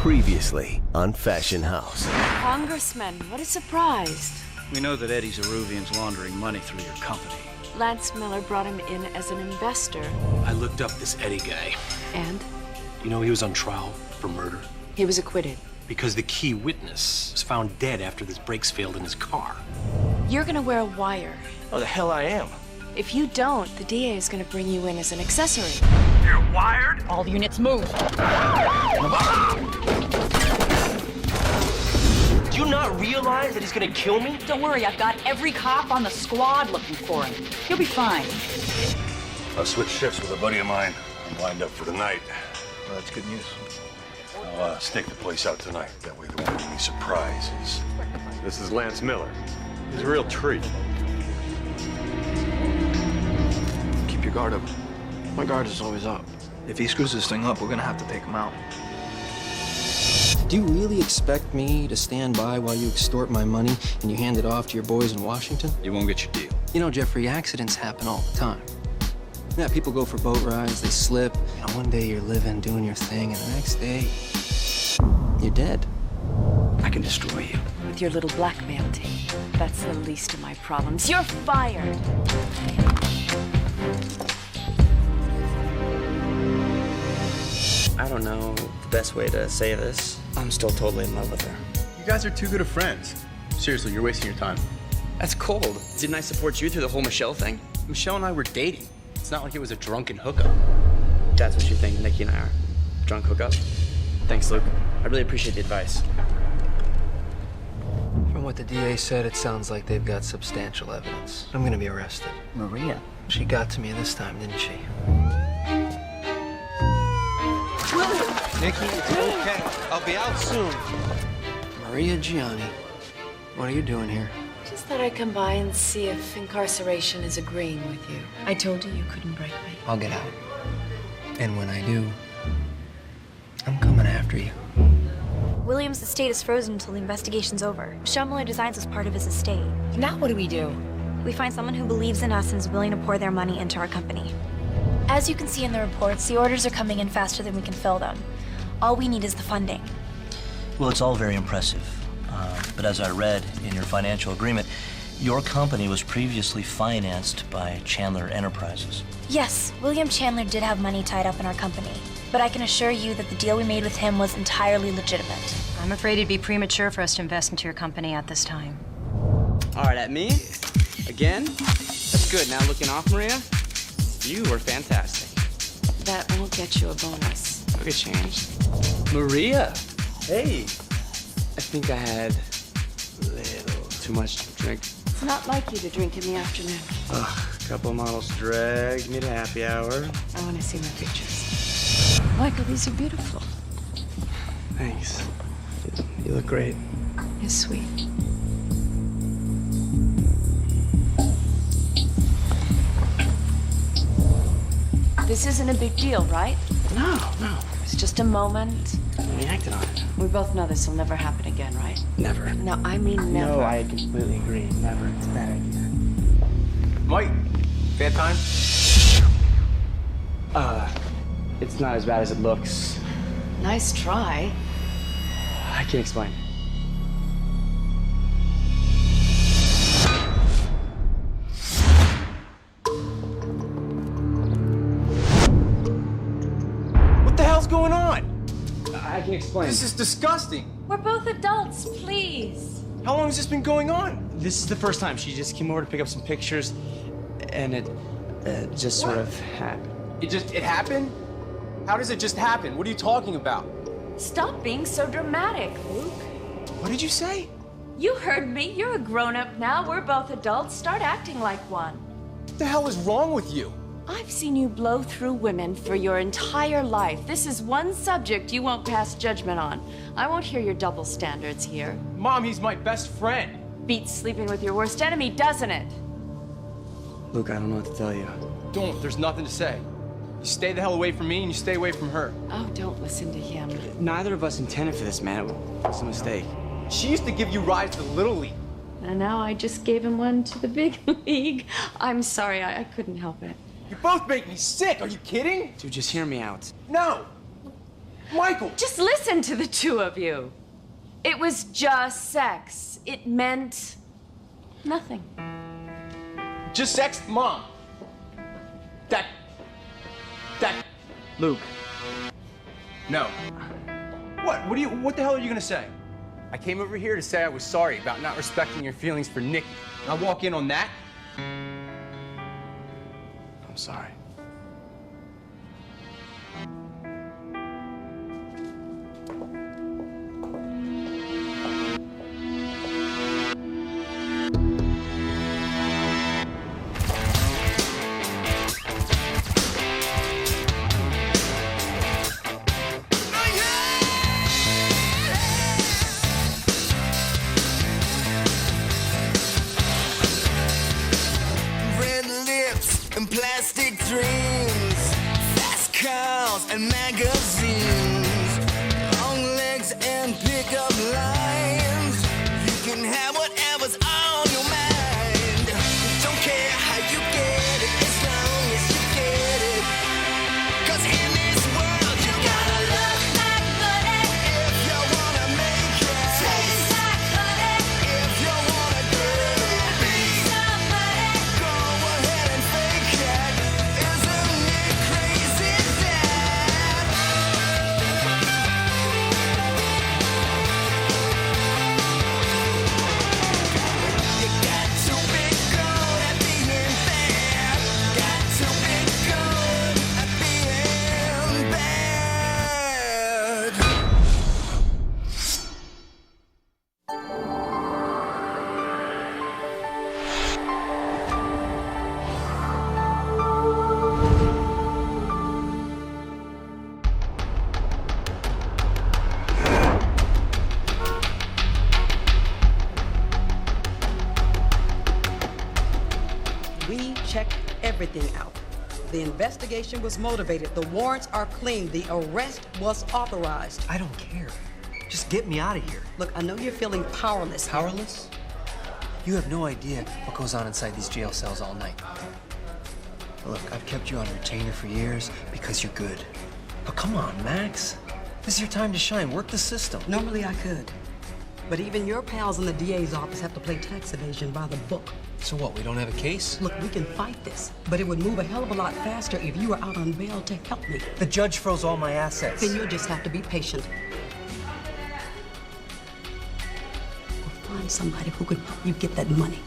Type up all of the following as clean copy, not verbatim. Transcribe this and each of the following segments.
Previously on Fashion House. Congressman, what a surprise. We know that Eddie Zaruvian's laundering money through your company. Lance Miller brought him in as an investor. I looked up this Eddie guy. And? You know he was on trial for murder? He was acquitted. Because the key witness was found dead after the brakes failed in his car. You're gonna wear a wire. Oh, the hell I am. If you don't, the DA is gonna bring you in as an accessory. You're wired? All units move. Do you not realize that he's gonna kill me? Don't worry, I've got every cop on the squad looking for him. He'll be fine. I'll switch shifts with a buddy of mine. I'm lined up for the night. Well, that's good news. I'll stake the place out tonight. That way there won't be any surprises. This is Lance Miller. He's a real treat. Keep your guard up. My guard is always up. If he screws this thing up, we're gonna have to take him out. Do you really expect me to stand by while you extort my money and you hand it off to your boys in Washington? You won't get your deal. You know, Jeffrey, accidents happen all the time. Yeah, people go for boat rides, they slip. You know, one day you're living, doing your thing, and the next day, you're dead. I can destroy you. With your little blackmail team. That's the least of my problems. You're fired. I don't know the best way to say this. I'm still totally in love with her. You guys are too good of friends. Seriously, you're wasting your time. That's cold. Didn't I support you through the whole Michelle thing? Michelle and I were dating. It's not like it was a drunken hookup. That's what you think Nikki and I are. Drunk hookup? Thanks, Luke. I really appreciate the advice. From what the DA said, it sounds like they've got substantial evidence. I'm gonna be arrested. Maria. She got to me this time, didn't she? Nikki, it's okay. I'll be out soon. Maria Gianni, what are you doing here? Just thought I'd come by and see if incarceration is agreeing with you. I told you you couldn't break me. I'll get out. And when I do, I'm coming after you. William's estate is frozen until the investigation's over. Michelle Miller Designs was part of his estate. Now what do? We find someone who believes in us and is willing to pour their money into our company. As you can see in the reports, the orders are coming in faster than we can fill them. All we need is the funding. Well, it's all very impressive. But as I read in your financial agreement, your company was previously financed by Chandler Enterprises. Yes, William Chandler did have money tied up in our company. But I can assure you that the deal we made with him was entirely legitimate. I'm afraid it'd be premature for us to invest into your company at this time. All right, at me? Again? That's good. Now looking off, Maria? You were fantastic. That won't get you a bonus. Look at change. Maria! Hey! I think I had a little too much to drink. It's not like you to drink in the afternoon. Ugh, a couple of models dragged me to happy hour. I want to see my pictures. Michael, these are beautiful. Thanks. You look great. You're sweet. This isn't a big deal, right? No. It's just a moment. We acted on it. We both know this will never happen again, right? Never. No, I mean never. No, I completely agree. Never. It's a bad idea. Mike, fair time? It's not as bad as it looks. Nice try. I can't explain. What the hell's going on? I can explain. This is disgusting. We're both adults, please. How long has this been going on? This is the first time. She just came over to pick up some pictures, and it just sort of happened. It happened? How does it just happen? What are you talking about? Stop being so dramatic, Luke. What did you say? You heard me. You're a grown-up now. We're both adults. Start acting like one. What the hell is wrong with you? I've seen you blow through women for your entire life. This is one subject you won't pass judgment on. I won't hear your double standards here. Mom, he's my best friend. Beats sleeping with your worst enemy, doesn't it? Luke, I don't know what to tell you. Don't. There's nothing to say. You stay the hell away from me and you stay away from her. Oh, don't listen to him. Neither of us intended for this, man. It was a mistake. She used to give you rides to Little League. And now I just gave him one to the big league. I'm sorry, I couldn't help it. You both make me sick. Are you kidding? Dude, just hear me out. No. Michael! Just listen to the two of you. It was just sex. It meant nothing. Just sex? Mom! That... Luke. No. What the hell are you gonna say? I came over here to say I was sorry about not respecting your feelings for Nikki. And I walk in on that? I'm sorry. Red lips and plastic dreams, fast cars and magazines, long legs and pickup lines. You can have whatever's on your mind. Don't care how you get it, as long as you get it. 'Cause in this world you gotta look like money if you wanna make it. Taste like money if you wanna get it. Be somebody. Go ahead and fake it. Isn't it crazy that you got to be good at being bad? Got to be good at being bad. We checked everything out. The investigation was motivated. The warrants are clean. The arrest was authorized. I don't care. Just get me out of here. Look, I know you're feeling powerless. Powerless? You have no idea what goes on inside these jail cells all night. Look, I've kept you on retainer for years because you're good. But come on, Max. This is your time to shine. Work the system. Normally I could. But even your pals in the DA's office have to play tax evasion by the book. So what, we don't have a case? Look, we can fight this, but it would move a hell of a lot faster if you were out on bail to help me. The judge froze all my assets. Then you'll just have to be patient. Or find somebody who could help you get that money.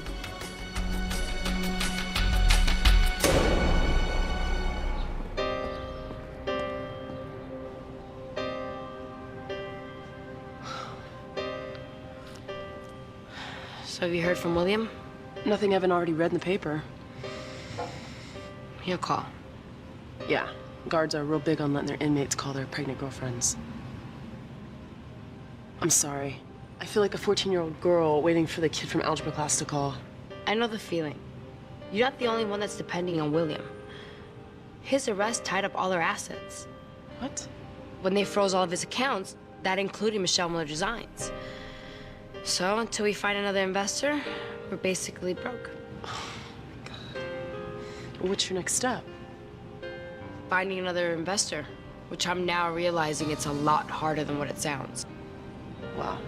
So have you heard from William? Nothing I haven't already read in the paper. He'll call. Yeah, guards are real big on letting their inmates call their pregnant girlfriends. I'm sorry. I feel like a 14-year-old girl waiting for the kid from algebra class to call. I know the feeling. You're not the only one that's depending on William. His arrest tied up all our assets. What? When they froze all of his accounts, that included Michelle Miller Designs. So until we find another investor, we're basically broke. What's your next step? Finding another investor, which I'm now realizing it's a lot harder than what it sounds. Wow.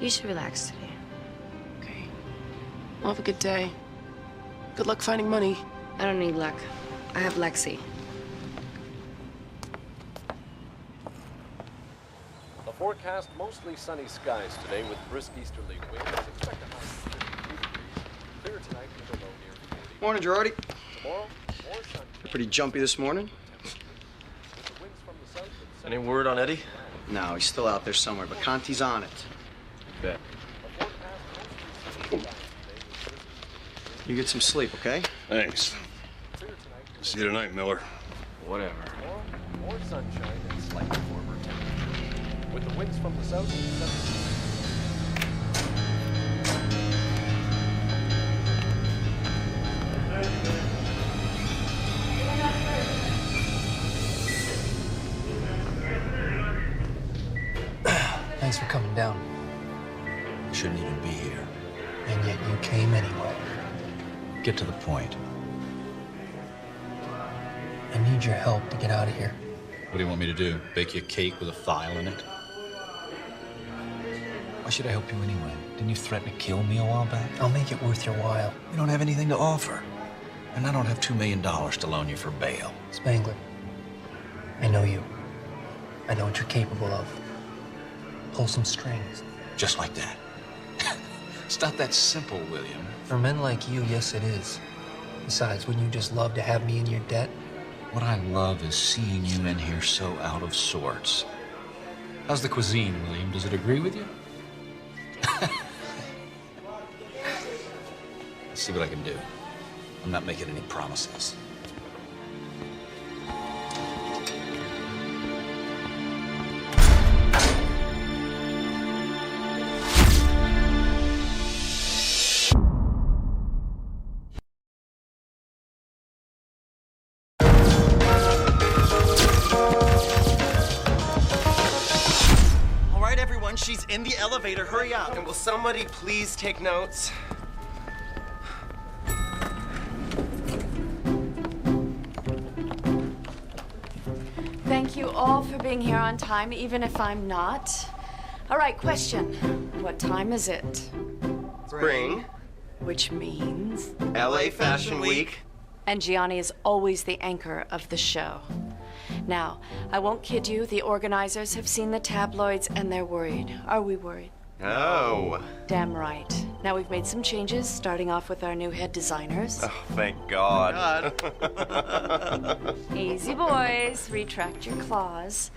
You should relax today. Okay. Well, have a good day. Good luck finding money. I don't need luck. I have Lexi. The forecast, mostly sunny skies today with brisk easterly winds. Expect a high of 52 degrees. Clear tonight with a low near 40. Morning, Girardi. Tomorrow, more sun. Pretty jumpy this morning. With the winds from the south and Any word on Eddie? No, he's still out there somewhere, but Conti's on it. Bet. You get some sleep, okay? Thanks. See you tonight, Miller. Whatever. More sunshine and slightly warmer temperature. With the winds from the south and Thanks for coming down. Shouldn't even be here. And yet you came anyway. Get to the point. I need your help to get out of here. What do you want me to do? Bake you a cake with a file in it? Why should I help you anyway? Didn't you threaten to kill me a while back? I'll make it worth your while. You don't have anything to offer. And I don't have $2 million to loan you for bail. Spangler, I know you. I know what you're capable of. Pull some strings. Just like that. It's not that simple, William. For men like you, yes, it is. Besides, wouldn't you just love to have me in your debt? What I love is seeing you in here so out of sorts. How's the cuisine, William? Does it agree with you? Let's see what I can do. I'm not making any promises. All right, everyone, she's in the elevator. Hurry up. And will somebody please take notes? Thank you all for being here on time, even if I'm not. All right, question. What time is it? Spring. Which means? LA Fashion Week. And Gianni is always the anchor of the show. Now, I won't kid you, the organizers have seen the tabloids and they're worried. Are we worried? Oh. Damn right. Now we've made some changes, starting off with our new head designers. Oh, thank God. Easy, boys. Retract your claws.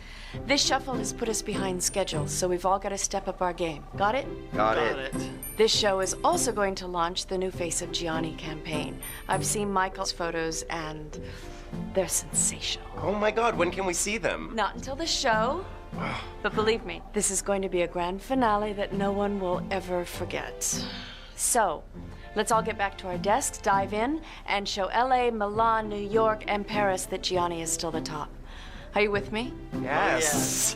This shuffle has put us behind schedule, so we've all got to step up our game. Got it? Got it. This show is also going to launch the new Face of Gianni campaign. I've seen Michael's photos, and they're sensational. Oh my God, when can we see them? Not until the show. But believe me, this is going to be a grand finale that no one will ever forget. So, let's all get back to our desks, dive in, and show LA, Milan, New York, and Paris that Gianni is still the top. Are you with me? Yes.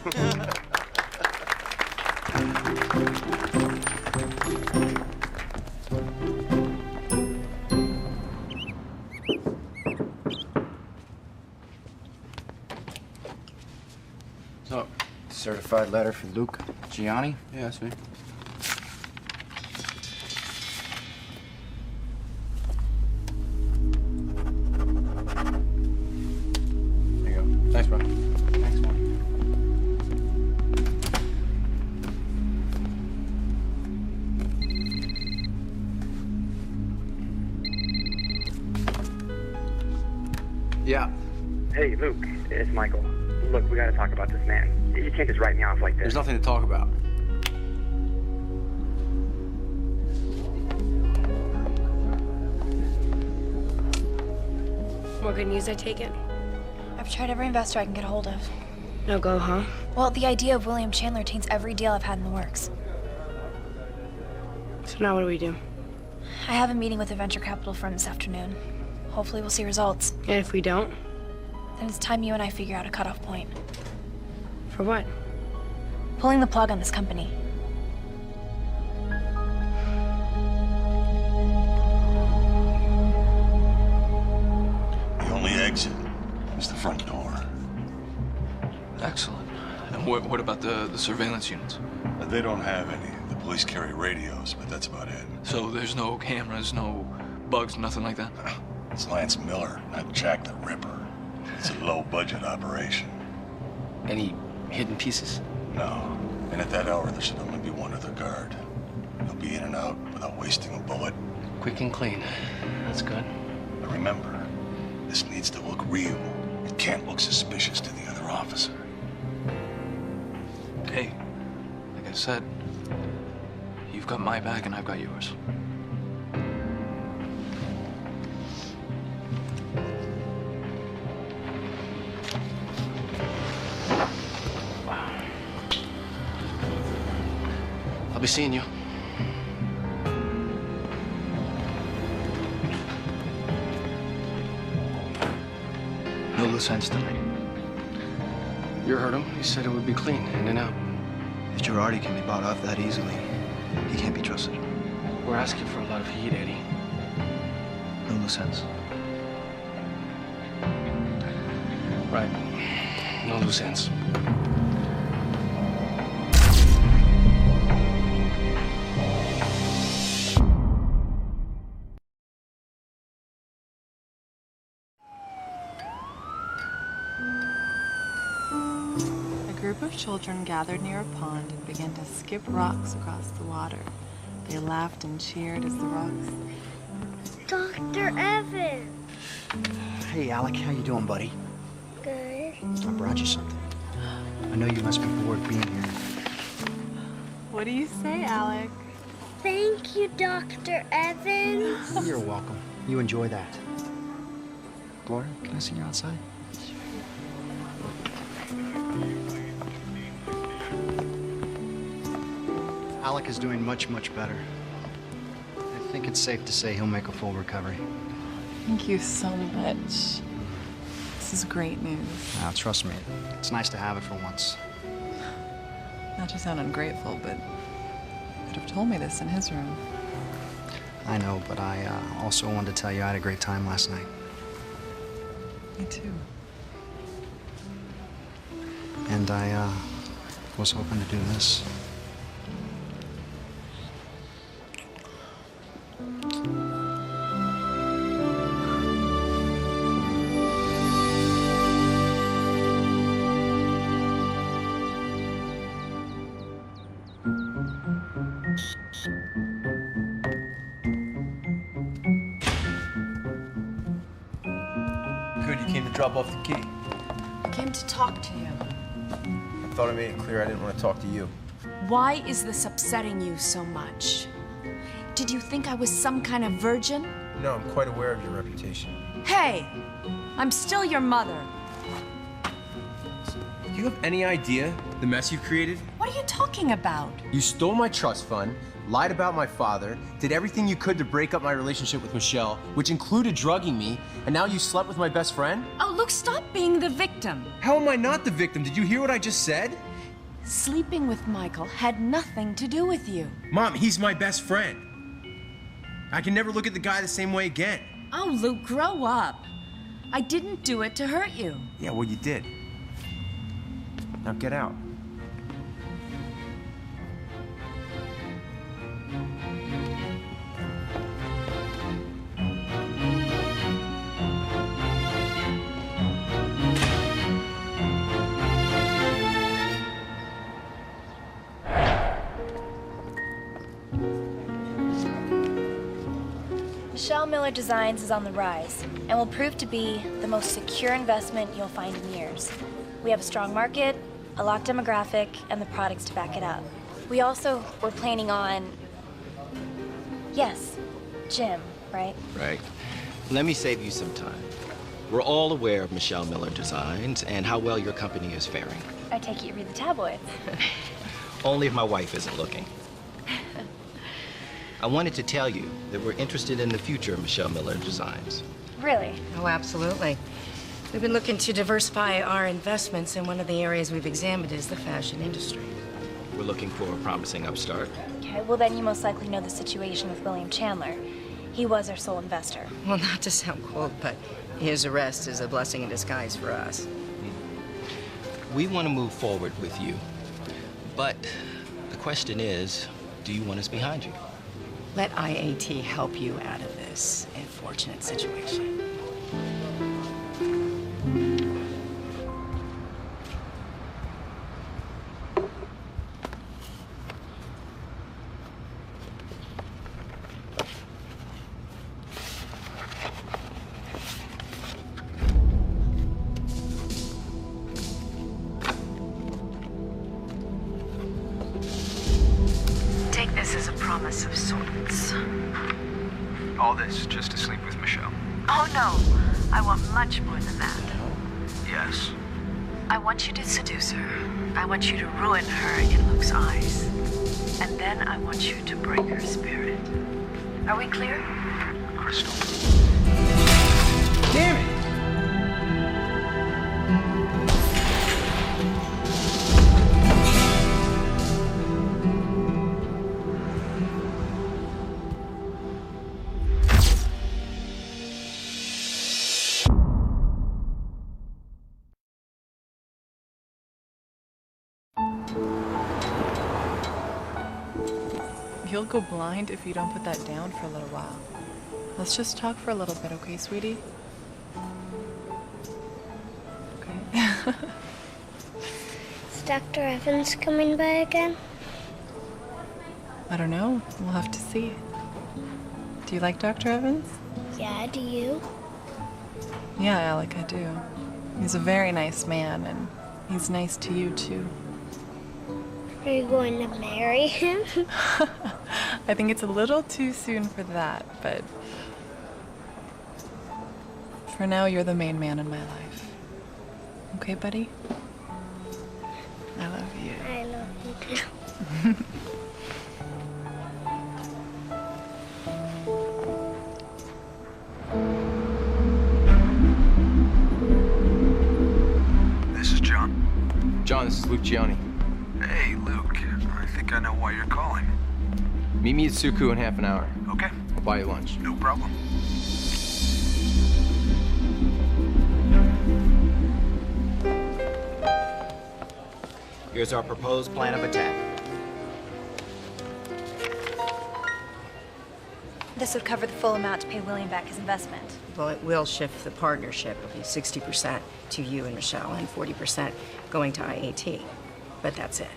So, Certified letter for Luke Gianni? yeah, that's me. There you go. Thanks, bro. Thanks, man. Yeah. Hey, Luke, it's Michael. Look, we gotta talk about this man. You can't just write me off like this. There's nothing to talk about. More good news, I take it? I've tried every investor I can get a hold of. No go, huh? Well, the idea of William Chandler taints every deal I've had in the works. So now what do we do? I have a meeting with a venture capital firm this afternoon. Hopefully we'll see results. And if we don't? Then it's time you and I figure out a cutoff point. For what? Pulling the plug on this company. The only exit is the front door. Excellent. And what about the surveillance units? They don't have any. The police carry radios, but that's about it. So there's no cameras, no bugs, nothing like that? It's Lance Miller, not Jack the Ripper. It's a low-budget operation. Any hidden pieces? No. And at that hour, there should only be one other guard. He'll be in and out without wasting a bullet. Quick and clean. That's good. But remember, this needs to look real. It can't look suspicious to the other officer. Hey, like I said, you've got my back and I've got yours. I'll be seeing you. No loose ends tonight. You heard him. He said it would be clean, in and out. If Girardi can be bought off that easily, he can't be trusted. We're asking for a lot of heat, Eddie. No loose ends. Right. No loose ends. A group of children gathered near a pond and began to skip rocks across the water. They laughed and cheered as the rocks... Dr. Evans! Hey, Alec, how you doing, buddy? Good. I brought you something. I know you must be bored being here. What do you say, Alec? Thank you, Dr. Evans. You're welcome. You enjoy that. Gloria, can I see you outside? Alec is doing much, much better. I think it's safe to say he'll make a full recovery. Thank you so much. This is great news. Now, trust me, it's nice to have it for once. Not to sound ungrateful, but you could have told me this in his room. I know, but I also wanted to tell you I had a great time last night. Me too. And I was hoping to do this. Good, you came to drop off the key. I came to talk to you. I thought I made it clear I didn't want to talk to you. Why is this upsetting you so much? Did you think I was some kind of virgin? No, I'm quite aware of your reputation. Hey, I'm still your mother. Do you have any idea the mess you've created? What are you talking about? You stole my trust fund, lied about my father, did everything you could to break up my relationship with Michelle, which included drugging me, and now you slept with my best friend? Oh, look, stop being the victim. How am I not the victim? Did you hear what I just said? Sleeping with Michael had nothing to do with you. Mom, he's my best friend. I can never look at the guy the same way again. Oh, Luke, grow up. I didn't do it to hurt you. Yeah, well, you did. Now get out. Michelle Miller Designs is on the rise and will prove to be the most secure investment you'll find in years. We have a strong market, a locked demographic, and the products to back it up. We also were planning on, yes, Jim, right? Right. Let me save you some time. We're all aware of Michelle Miller Designs and how well your company is faring. I take it you read the tabloids. Only if my wife isn't looking. I wanted to tell you that we're interested in the future of Michelle Miller Designs. Really? Oh, absolutely. We've been looking to diversify our investments, and one of the areas we've examined is the fashion industry. We're looking for a promising upstart. Okay, well then you most likely know the situation with William Chandler. He was our sole investor. Well, not to sound cold, but his arrest is a blessing in disguise for us. We want to move forward with you. But the question is, do you want us behind you? Let IAT help you out of this unfortunate situation. Take this as a promise of sorts. All this just to sleep with Michelle. Oh, no. I want much more than that. Yes. I want you to seduce her. I want you to ruin her in Luke's eyes. And then I want you to break her spirit. Are we clear? Crystal. Damn it! You'll go blind if you don't put that down for a little while. Let's just talk for a little bit, okay, sweetie? Okay. Is Dr. Evans coming by again? I don't know. We'll have to see. Do you like Dr. Evans? Yeah, do you? Yeah, Alec, I do. He's a very nice man, and he's nice to you, too. Are you going to marry him? I think it's a little too soon for that, but for now, you're the main man in my life. Okay, buddy? I love you. I love you too. This is John. John, this is Luke Gianni. Hey, Luke. I think I know why you're calling. Meet me at Suku in half an hour. Okay. I'll buy you lunch. No problem. Here's our proposed plan of attack. This would cover the full amount to pay William back his investment. Well, it will shift the partnership. It'll be 60% to you and Michelle and 40% going to IAT. But that's it.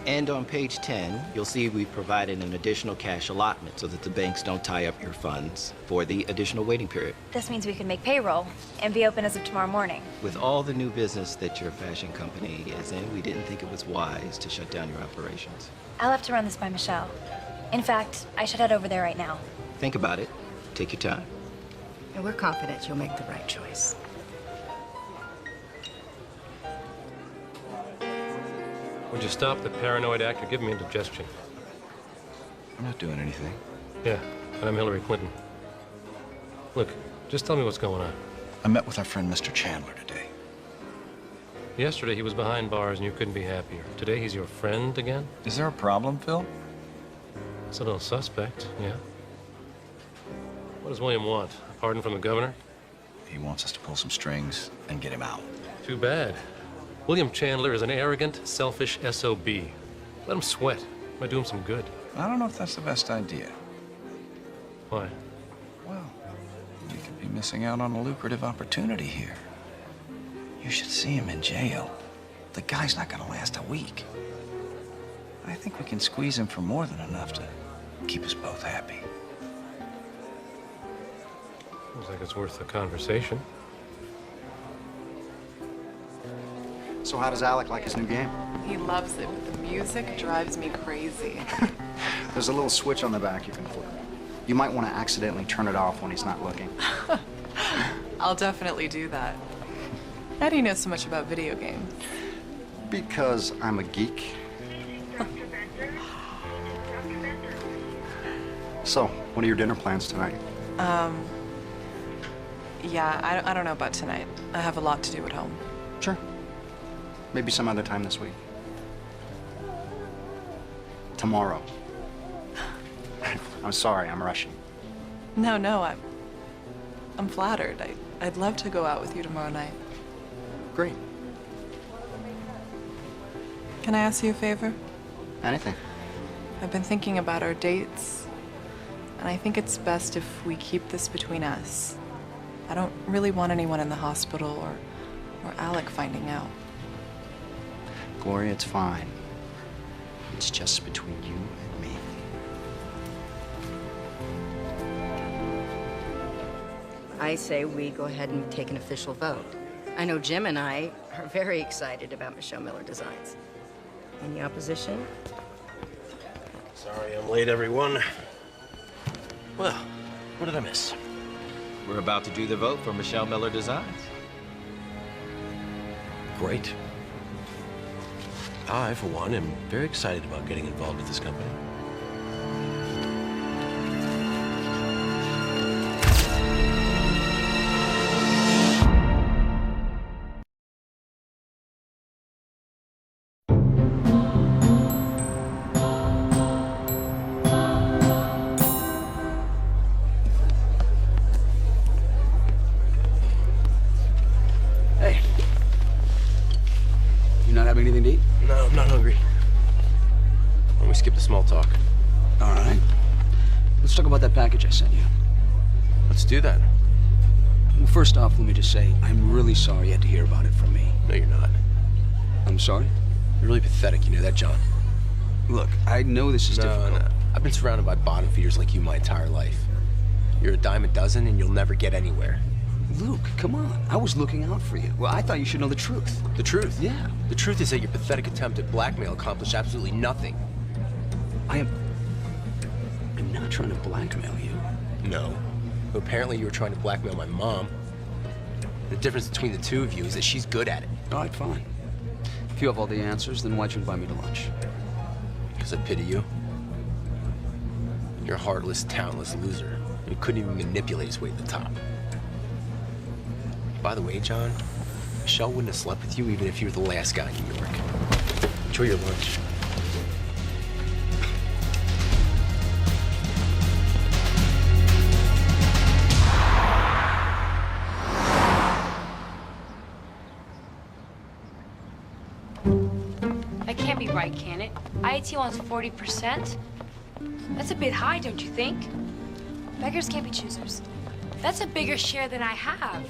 And on page 10, you'll see we've provided an additional cash allotment so that the banks don't tie up your funds for the additional waiting period. This means we can make payroll and be open as of tomorrow morning. With all the new business that your fashion company is in, we didn't think it was wise to shut down your operations. I'll have to run this by Michelle. In fact, I should head over there right now. Think about it. Take your time. And we're confident you'll make the right choice. Would you stop the paranoid act? You're giving me indigestion. I'm not doing anything. Yeah, and I'm Hillary Clinton. Look, just tell me what's going on. I met with our friend Mr. Chandler today. Yesterday he was behind bars and you couldn't be happier. Today he's your friend again? Is there a problem, Phil? It's a little suspect, yeah. What does William want? A pardon from the governor? He wants us to pull some strings and get him out. Too bad. William Chandler is an arrogant, selfish SOB. Let him sweat. Might do him some good. I don't know if that's the best idea. Why? Well, you could be missing out on a lucrative opportunity here. You should see him in jail. The guy's not gonna last a week. I think we can squeeze him for more than enough to keep us both happy. Seems like it's worth a conversation. So how does Alec like his new game? He loves it, but the music drives me crazy. There's a little switch on the back you can flip. You might want to accidentally turn it off when he's not looking. I'll definitely do that. How do you know so much about video games? Because I'm a geek. So, what are your dinner plans tonight? Yeah, I don't know about tonight. I have a lot to do at home. Sure. Maybe some other time this week. Tomorrow. I'm sorry, I'm rushing. No, I'm flattered. I'd love to go out with you tomorrow night. Great. Can I ask you a favor? Anything. I've been thinking about our dates, and I think it's best if we keep this between us. I don't really want anyone in the hospital or Alec finding out. Gloria, it's fine. It's just between you and me. I say we go ahead and take an official vote. I know Jim and I are very excited about Michelle Miller Designs. Any opposition? Sorry I'm late, everyone. Well, what did I miss? We're about to do the vote for Michelle Miller Designs. Great. I, for one, am very excited about getting involved with this company. Hey. You not having anything to eat? No, I'm not hungry. Why don't we skip the small talk? All right. Let's talk about that package I sent you. Let's do that. Well, first off, let me just say, I'm really sorry you had to hear about it from me. No, you're not. I'm sorry? You're really pathetic, you know that, John? Look, I know this is difficult. No. I've been surrounded by bottom feeders like you my entire life. You're a dime a dozen and you'll never get anywhere. Luke, come on. I was looking out for you. Well, I thought you should know the truth. The truth? Yeah. The truth is that your pathetic attempt at blackmail accomplished absolutely nothing. I'm not trying to blackmail you. No. But apparently you were trying to blackmail my mom. The difference between the two of you is that she's good at it. All right, fine. If you have all the answers, then why'd you invite me to lunch? Because I pity you. You're a heartless, talentless loser who couldn't even manipulate his way to the top. By the way, John, Michelle wouldn't have slept with you even if you were the last guy in New York. Enjoy your lunch. That can't be right, can it? IAT wants 40%? That's a bit high, don't you think? Beggars can't be choosers. That's a bigger share than I have.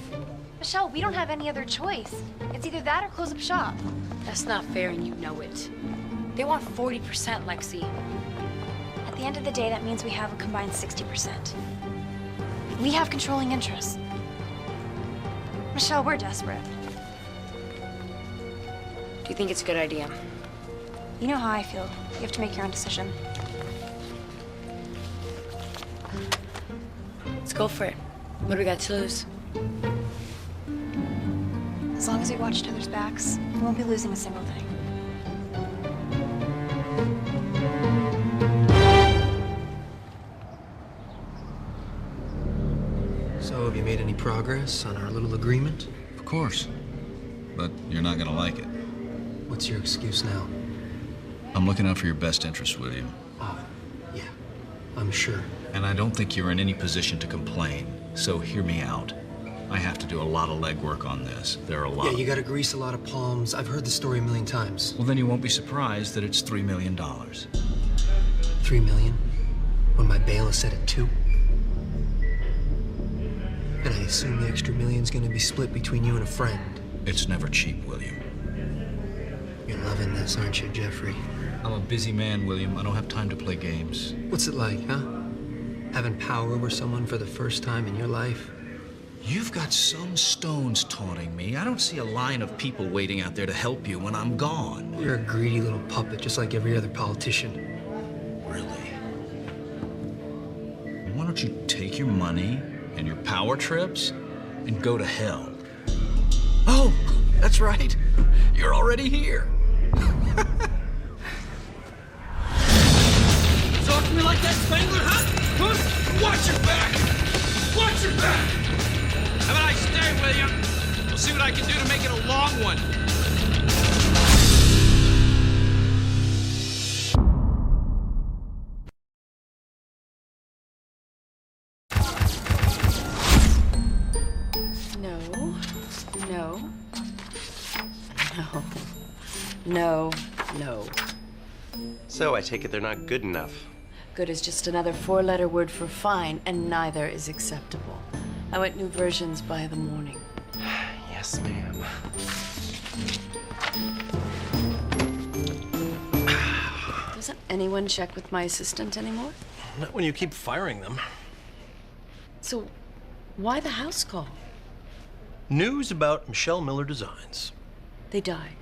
Michelle, we don't have any other choice. It's either that or close up shop. That's not fair, and you know it. They want 40%, Lexi. At the end of the day, that means we have a combined 60%. We have controlling interests. Michelle, we're desperate. Do you think it's a good idea? You know how I feel. You have to make your own decision. Let's go for it. What do we got to lose? As long as we watch each other's backs, we won't be losing a single thing. So, have you made any progress on our little agreement? Of course. But you're not gonna like it. What's your excuse now? I'm looking out for your best interest, William. Oh, yeah. I'm sure. And I don't think you're in any position to complain. So hear me out. I have to do a lot of legwork on this. There are a lot. Yeah, you gotta grease a lot of palms. I've heard the story a million times. Well, then you won't be surprised that it's $3 million. 3 million? When my bail is set at 2? And I assume the extra million's gonna be split between you and a friend. It's never cheap, William. You're loving this, aren't you, Jeffrey? I'm a busy man, William. I don't have time to play games. What's it like, huh? Having power over someone for the first time in your life? You've got some stones taunting me. I don't see a line of people waiting out there to help you when I'm gone. You're a greedy little puppet, just like every other politician. Really? Why don't you take your money and your power trips and go to hell? Oh, that's right. You're already here. Talk to me like that, Spangler, huh? Watch your back! Watch your back! Have a nice day, William. We'll see what I can do to make it a long one. No. So I take it they're not good enough. Good is just another 4-letter word for fine, and neither is acceptable. I want new versions by the morning. Yes, ma'am. Doesn't anyone check with my assistant anymore? Not when you keep firing them. So, why the house call? News about Michelle Miller Designs. They died.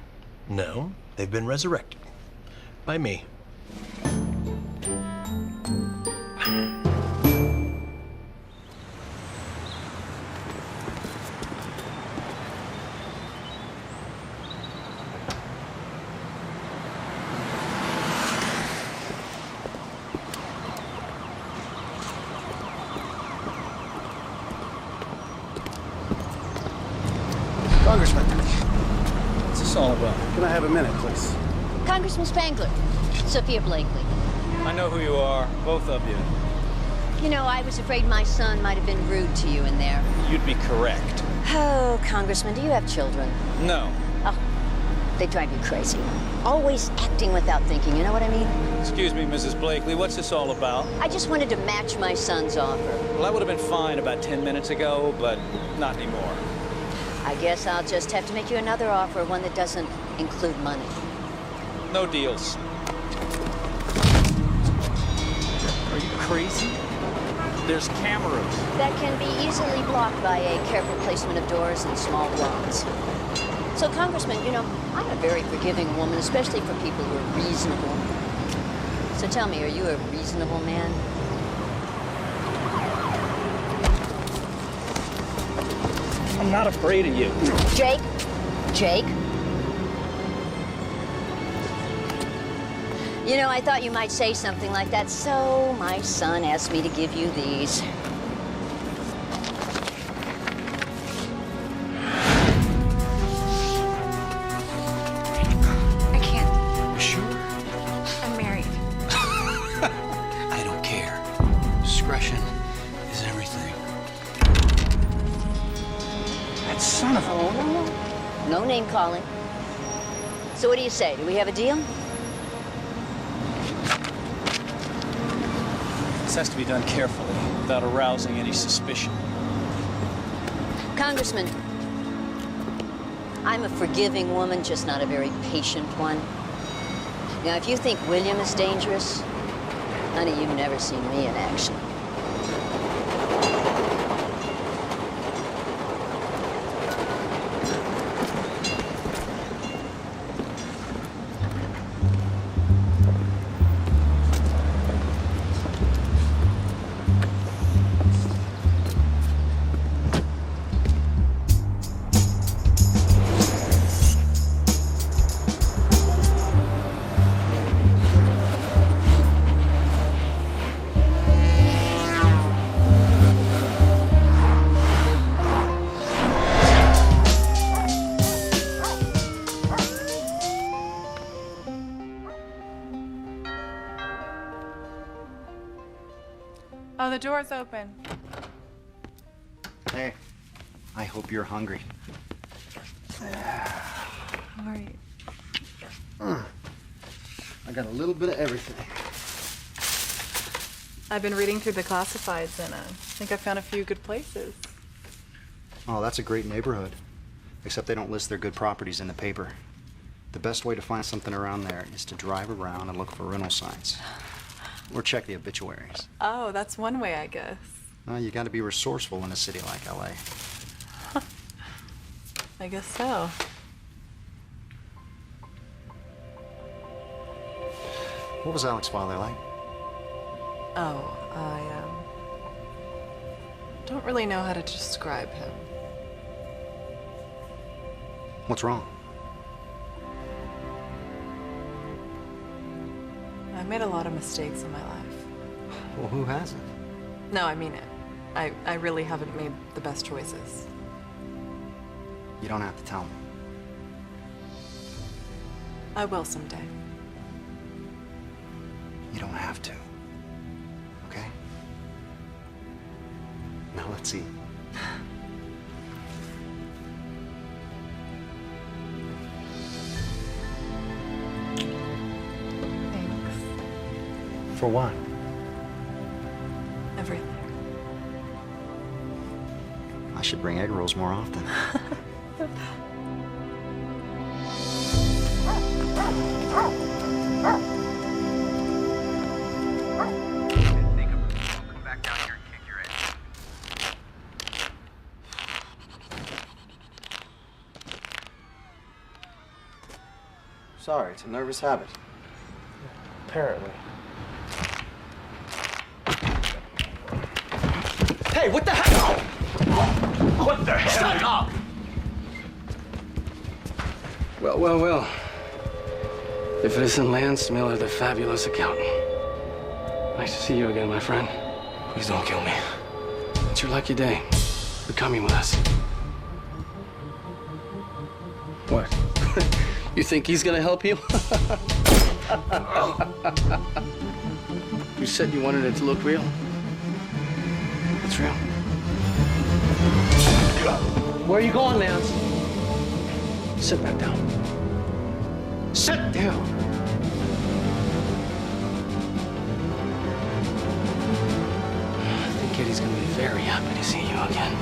No, they've been resurrected. By me. Congressman, What's this all about? can I have a minute, please? Congressman Spangler, Sophia Blakely. I know who you are, both of you. You know, I was afraid my son might have been rude to you in there. You'd be correct. Oh, Congressman, do you have children? No. Oh, They drive you crazy. Always acting without thinking, you know what I mean? Excuse me, Mrs. Blakely, what's this all about? I just wanted to match my son's offer. Well, that would have been fine about 10 minutes ago, but not anymore. I guess I'll just have to make you another offer, one that doesn't include money. No deals. Are you crazy? There's cameras. That can be easily blocked by a careful placement of doors and small blinds. So, Congressman, you know, I'm a very forgiving woman, especially for people who are reasonable. So tell me, are you a reasonable man? I'm not afraid of you. Jake? Jake? You know, I thought you might say something like that, so my son asked me to give you these. I can't. Sure. I'm married. I don't care. Discretion is everything. That son of a... Oh, no name calling. So what do you say? Do we have a deal? This has to be done carefully, without arousing any suspicion. Congressman, I'm a forgiving woman, just not a very patient one. Now, if you think William is dangerous, honey, you've never seen me in action. Oh, the door's open. Hey, I hope you're hungry. All right. I got a little bit of everything. I've been reading through the classifieds and I think I found a few good places. Oh, that's a great neighborhood. Except they don't list their good properties in the paper. The best way to find something around there is to drive around and look for rental signs. Or check the obituaries. Oh, that's one way, I guess. You gotta be resourceful in a city like LA. I guess so. What was Alex's father like? Oh, I don't really know how to describe him. What's wrong? I've made a lot of mistakes in my life. Well, who hasn't? No, I mean it. I really haven't made the best choices. You don't have to tell me. I will someday. You don't have to. Okay? Now let's eat. For what? Everything. I should bring egg rolls more often. Sorry, it's a nervous habit. Apparently. Hey, what the hell? What the hell? Shut up! Well. If it isn't Lance Miller, the fabulous accountant. Nice to see you again, my friend. Please don't kill me. It's your lucky day. You're coming with us. What? You think he's gonna help you? You said you wanted it to look real. It's real. Where are you going, Lance? Sit back down. Sit down. I think Kitty's gonna be very happy to see you again.